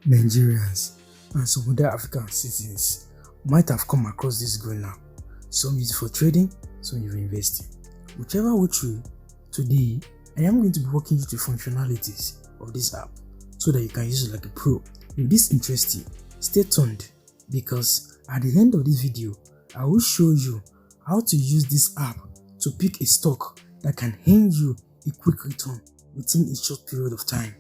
Nigerians and some other African citizens might have come across this growing app. Some use it for trading, some use it for investing. Whichever which way, today I am going to be walking you through the functionalities of this app so that you can use it like a pro. If this interests you, stay tuned because at the end of this video, I will show you how to use this app to pick a stock that can earn you a quick return within a short period of time.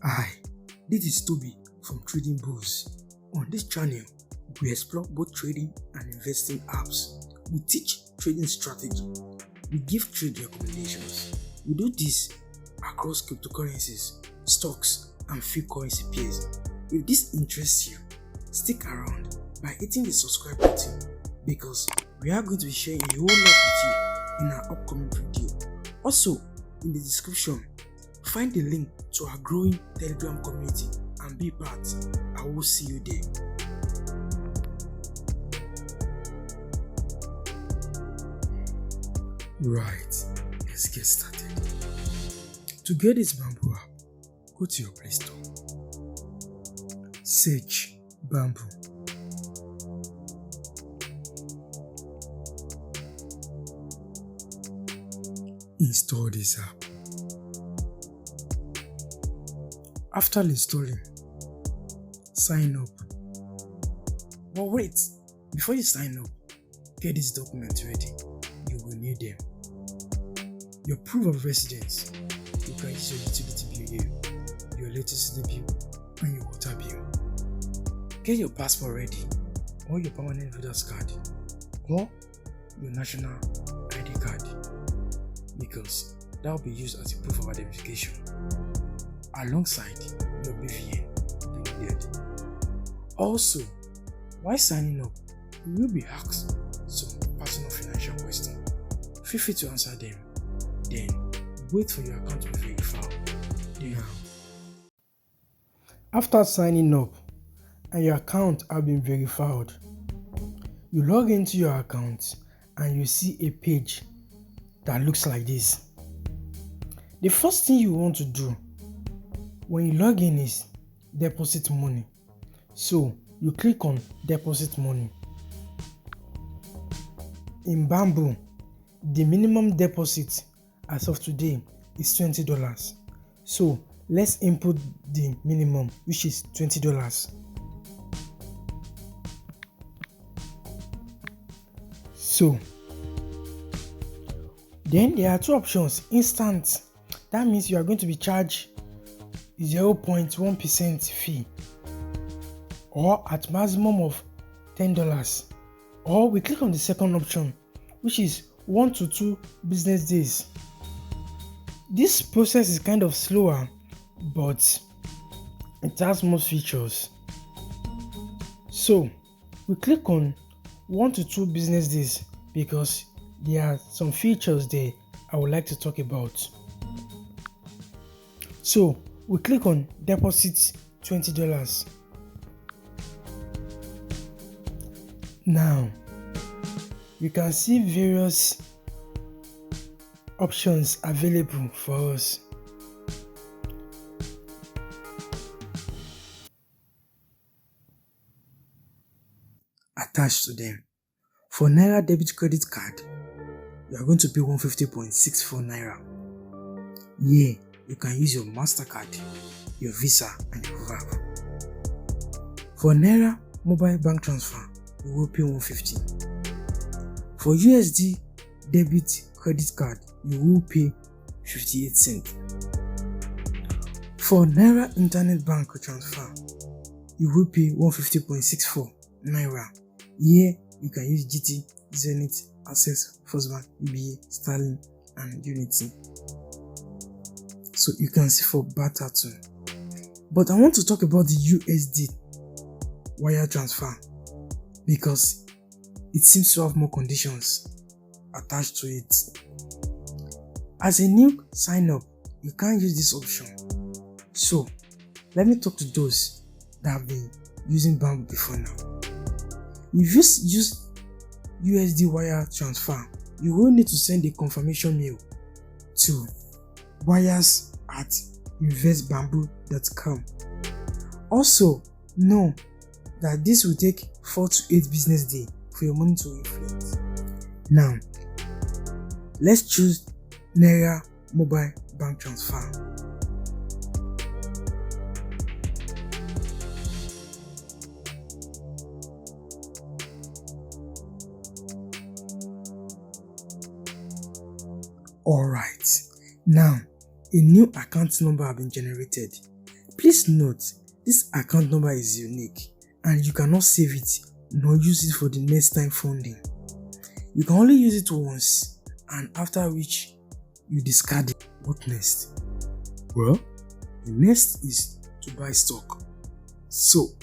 Hi, this is Toby from Trading Bulls. On this channel, we explore both trading and investing apps. We teach trading strategy. We give trade recommendations. We do this across cryptocurrencies, stocks, and few currency pairs. If this interests you, stick around by hitting the subscribe button because we are going to be sharing a whole lot with you in our upcoming video. Also, in the description, find the link to our growing Telegram community and be part. I will see you there. Right, let's get started. To get this Bamboo app, go to your Play Store. Search Bamboo. Install this app. After installing, sign up. But wait, before you sign up, get these documents ready. You will need them. Your proof of residence. You can use your utility bill here, your electricity bill, and your water bill. Get your passport ready, or your permanent residence card, or your national ID card, because that will be used as a proof of identification, alongside your BVN if needed. Also, while signing up, you will be asked some personal financial questions. Feel free to answer them, then wait for your account to be verified. Now, after signing up and your account has been verified, you log into your account and you see a page that looks like this. The first thing you want to do when you log in is deposit money. So you click on deposit money. In Bamboo, the minimum deposit as of today is $20. So let's input the minimum, which is $20. So then there are two options. Instant, that means you are going to be charged 0.1% fee, or at maximum of $10. Or we click on the second option, which is 1 to 2 business days. This process is kind of slower, but it has most features. So we click on 1 to 2 business days because there are some features there I would like to talk about. So we click on deposit $20. Now you can see various options available for us. Attached to them, for Naira debit credit card, you are going to pay 150.64 Naira. Here, you can use your MasterCard, your Visa, and your VAP. For Naira mobile bank transfer, you will pay 150. For USD debit credit card, you will pay 58 cents. For Naira internet bank transfer, you will pay 150.64 Naira. Here, you can use GT, Zenith, Access, First Bank, UBA, Sterling, and Unity. So you can see for barter too. But I want to talk about the USD wire transfer because it seems to have more conditions attached to it. As a new sign up, you can't use this option. So let me talk to those that have been using Bamboo before now. If you use USD wire transfer, you will need to send a confirmation mail to wires@investbamboo.com. Also, know that this will take 4 to 8 business days for your money to reflect. Now, let's choose Naira mobile bank transfer. Alright, now a new account number has been generated. Please note, this account number is unique and you cannot save it nor use it for the next time funding. You can only use it once, and after which you discard it. What next? Well, the next is to buy stock. So,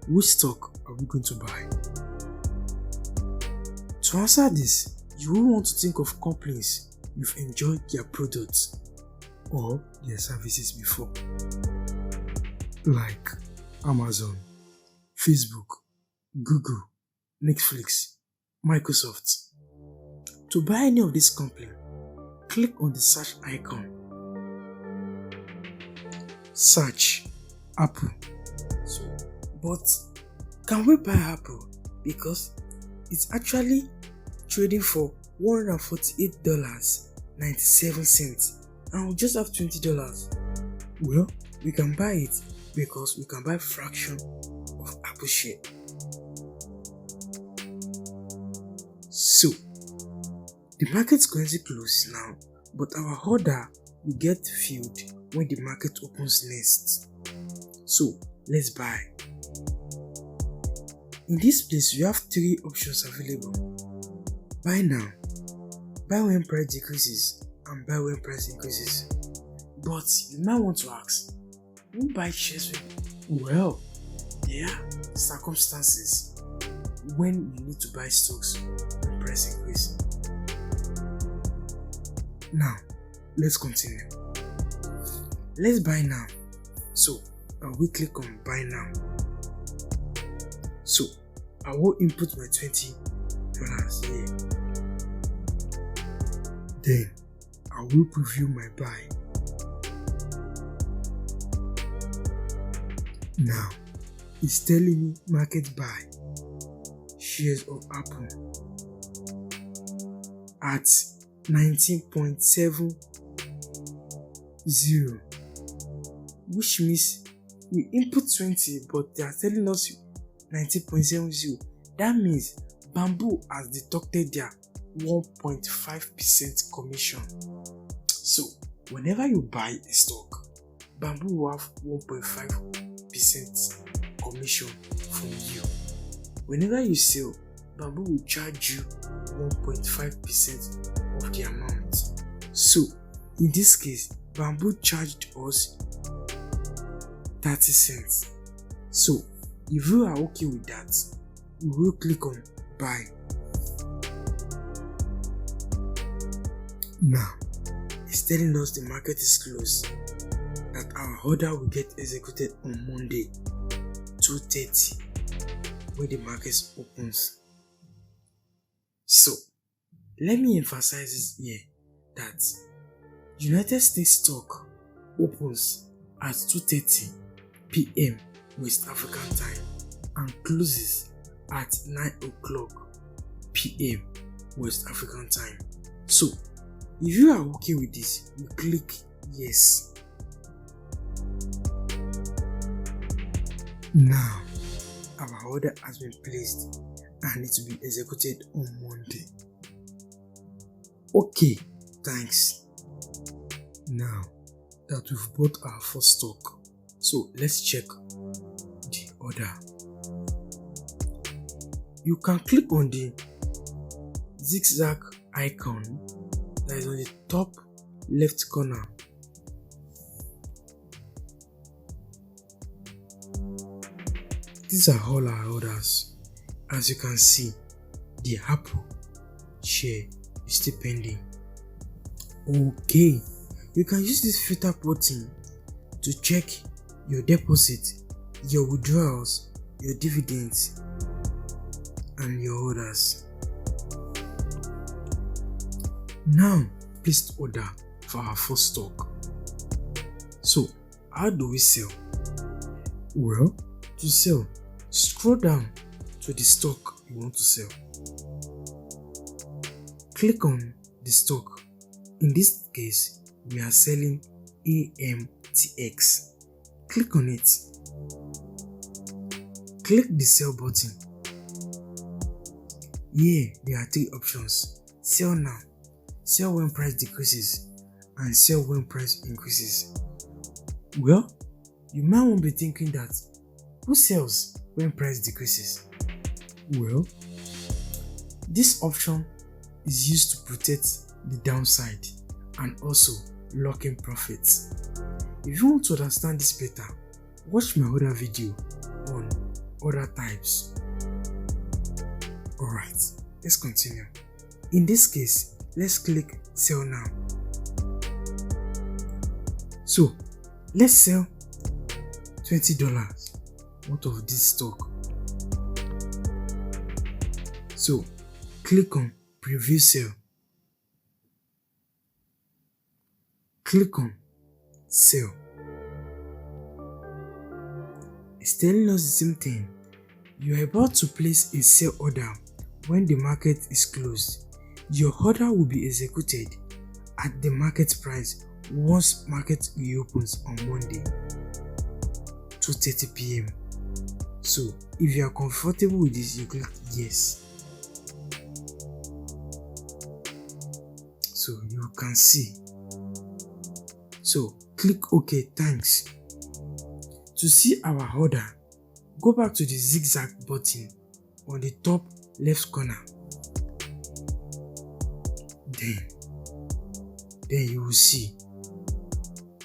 which stock are we going to buy? To answer this, you will want to think of companies you've enjoyed their products or their services before, like Amazon, Facebook, Google, Netflix, Microsoft. To buy any of these companies, click on the search icon. Search Apple. But can we buy Apple? Because it's actually trading for $148.97 and we just have $20. Well, we can buy it because we can buy fraction of Apple share. So, the market's currently closed now, but our order will get filled when the market opens next. So, let's buy. In this place, we have 3 options available. Buy now, buy when price decreases, and buy when price increases. But you might want to ask, who buys shares when? Well, there are circumstances when you need to buy stocks when price increase. Now, let's continue. Let's buy now. So, I will click on buy now. So, I will input my $20 here. Then, I will preview my buy. Now, it's telling me market buy shares of Apple at 19.70, which means we input 20 but they are telling us 19.70. That means Bamboo has deducted their 1.5% commission. So whenever you buy a stock, Bamboo will have 1.5% commission from you. Whenever you sell, Bamboo will charge you 1.5% of the amount. So in this case, Bamboo charged us 30 cents. So if you are okay with that, we will click on buy. Now, it's telling us the market is closed, that our order will get executed on Monday, 2:30, when the market opens. So, let me emphasize this here, that United States stock opens at 2:30 p.m. West African time and closes at 9 o'clock p.m. West African time. So, if you are okay with this, you click yes. Now, our order has been placed and it will be executed on Monday. Okay, thanks. Now that we've bought our first stock, so let's check the order. You can click on the zigzag icon that is on the top left corner. These are all our orders. As you can see, the Apple share is still pending. Okay, you can use this filter button to check your deposit, your withdrawals, your dividends, and your orders. Now, place order for our first stock. So, how do we sell? Well, to sell, scroll down to the stock you want to sell. Click on the stock. In this case, we are selling AMTX. Click on it. Click the sell button. Here, there are 3 options: sell now, sell when price decreases, and sell when price increases. Well, you might want to be thinking that, who sells when price decreases? Well, this option is used to protect the downside and also lock in profits. If you want to understand this better, watch my other video on other types. Alright, let's continue. In this case, let's click sell now. So, let's sell $20 worth of this stock. So, click on preview sale. Click on sell. It's telling us the same thing. You are about to place a sell order when the market is closed. Your order will be executed at the market price once market reopens on Monday, 2:30 p.m. So, if you are comfortable with this, you click yes. So, you can see. So, click OK, thanks. To see our order, go back to the zigzag button on the top left corner. Then you will see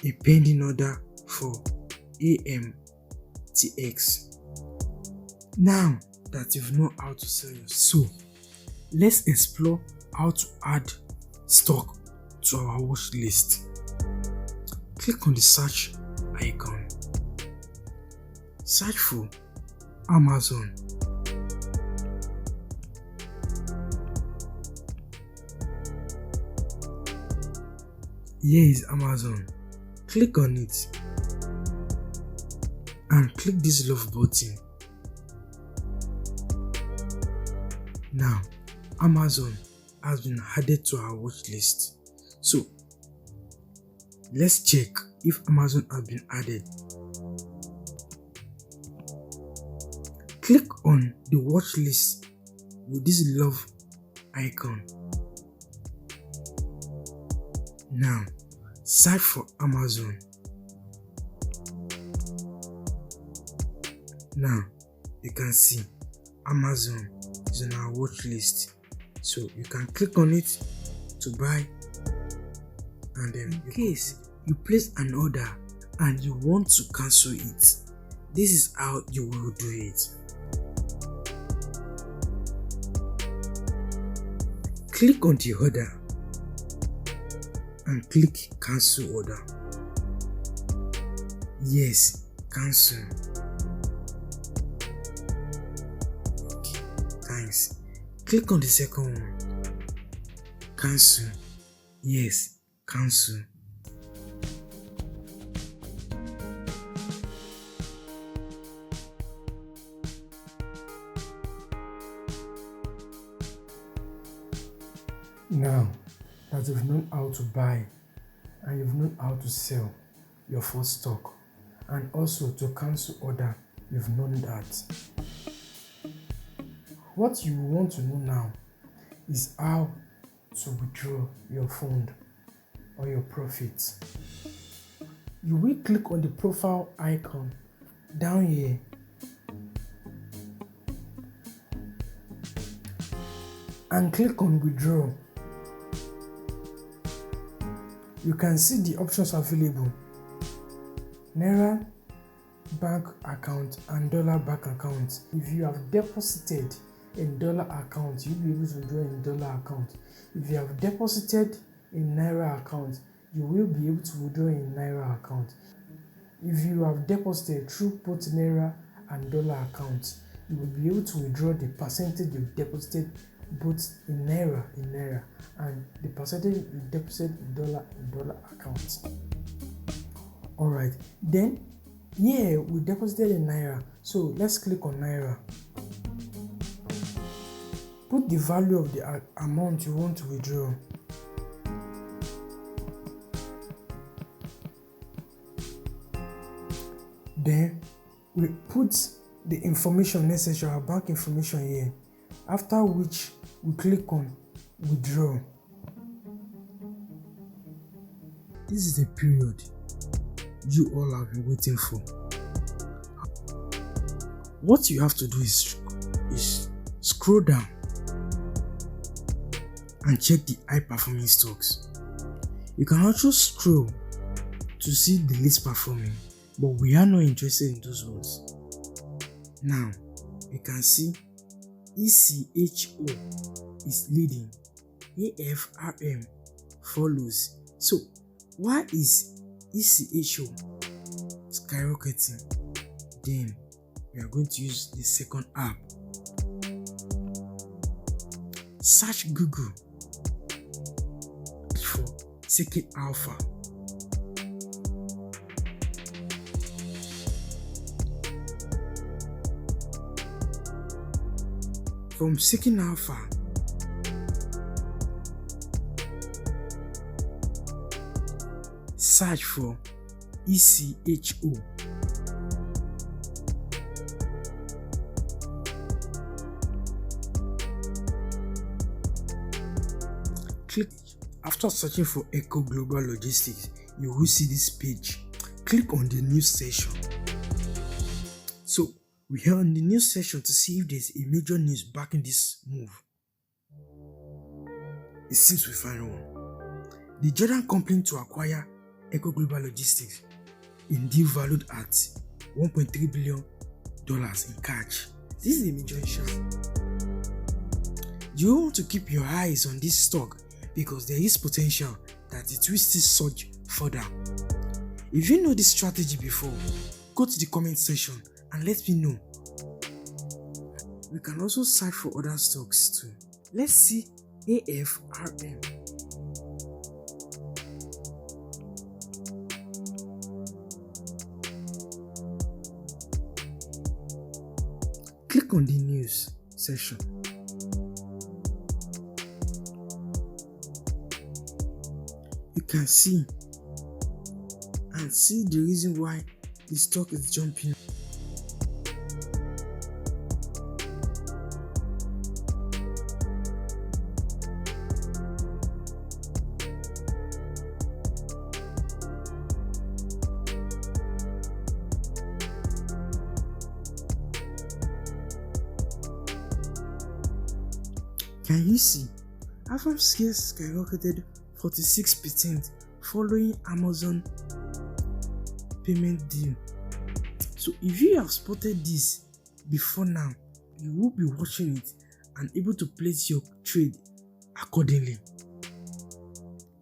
a pending order for AMTX. Now that you've known how to sell your stock, let's explore how to add stock to our watch list. Click on the search icon. Search for Amazon. Here is Amazon. Click on it and click this love button. Now, Amazon has been added to our watch list. So, let's check if Amazon has been added. Click on the watch list with this love icon. Now, search for Amazon. Now, you can see Amazon is on our watch list. So, you can click on it to buy, and then in case you place an order and you want to cancel it, this is how you will do it. Click on the order and click cancel order. Yes, cancel. Okay, thanks. Click on the second one. Cancel. Yes, cancel. Now that you've known how to buy and you've known how to sell your first stock, and also to cancel order, you've known that. What you want to know now is how to withdraw your fund or your profits. You will click on the profile icon down here. And click on withdraw. You can see the options available: Naira bank account and dollar bank account. If you have deposited in dollar account, you'll be able to withdraw in dollar account. If you have deposited in Naira account, you will be able to withdraw in Naira account. If you have deposited through both Naira and dollar accounts, you will be able to withdraw the percentage you deposited both in naira, and the percentage you deposit in dollar account. Alright, then here we deposited in naira. So let's click on naira. Put the value of the amount you want to withdraw. Then we put the information necessary, our bank information here. After which we click on withdraw. This is the period you all have been waiting for. What you have to do is scroll down and check the high performing stocks. You can also scroll to see the least performing, but we are not interested in those ones. Now you can see ECHO is leading, AFRM follows. So why is ECHO skyrocketing? Then we are going to use the second app. Search Google for Seeking Alpha. From Seeking Alpha, search for ECHO. Click. After searching for Echo Global Logistics, you will see this page. Click on the news section. So we are on the news section to see if there's a major news backing this move. It seems we find one. The Jordan company to acquire Echo Global Logistics in deal valued at $1.3 billion in cash. This is a major issue. You want to keep your eyes on this stock because there is potential that it will still surge further. If you know this strategy before, go to the comment section and let me know. We can also search for other stocks too. Let's see AFRM. Click on the news section. You can see the reason why the stock is jumping. Can you see? Alpha shares skyrocketed 46% following Amazon payment deal. So if you have spotted this before now, you will be watching it and able to place your trade accordingly.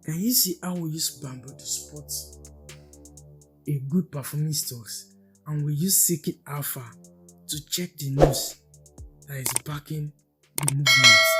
Can you see how we use Bamboo to spot a good performing stocks, and we use Seeking Alpha to check the news that is backing the movement?